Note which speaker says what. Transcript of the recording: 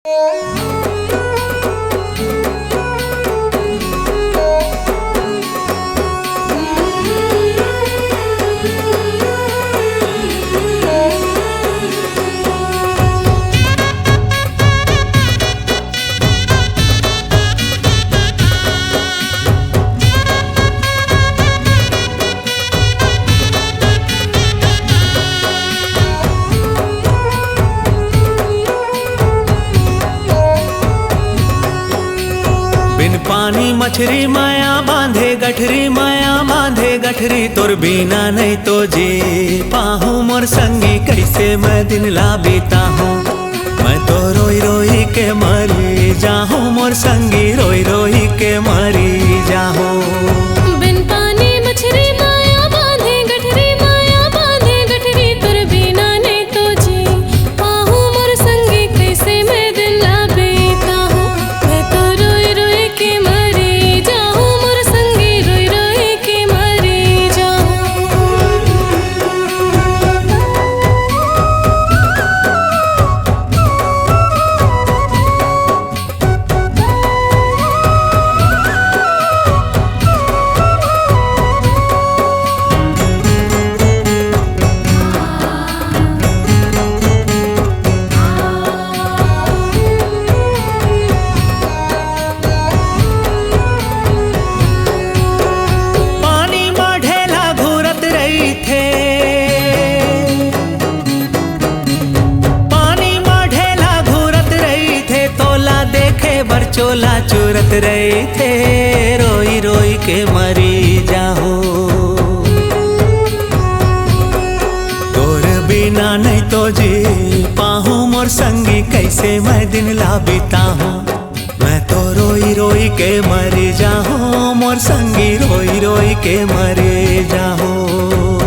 Speaker 1: बिन पानी मछरी माया बांधे गठरी, माया बांधे गठरी, तोर बिना नहीं तो जी पाहूँ मोर संगी कैसे मैं दिन ला बीता हूँ। मैं तो रोई रोई के मरी जाहूँ, मोर संगी रोई रोई के मरी जाहूँ।
Speaker 2: बिन पानी मछरी माया बांधे गठरी, माया बांधे गठरी, तोर बिना नहीं तो जी पाहूँ मोर संगी कैसे मैं दिन ला बीता हूँ। मैं तो रोई रोई के मरी जाहूँ, मोर संगी रोई रोई के मरी जाहूँ।
Speaker 1: चोला चूरत रहे थे, रोई रोई के मरी जाहो। तोर बिना नहीं तो जी पाहूँ मोर संगी कैसे मैं दिन ला बीता हूँ। मैं तो रोई रोई के मरी जाहूँ, मोर संगी रोई रोई के मरे जाहूँ।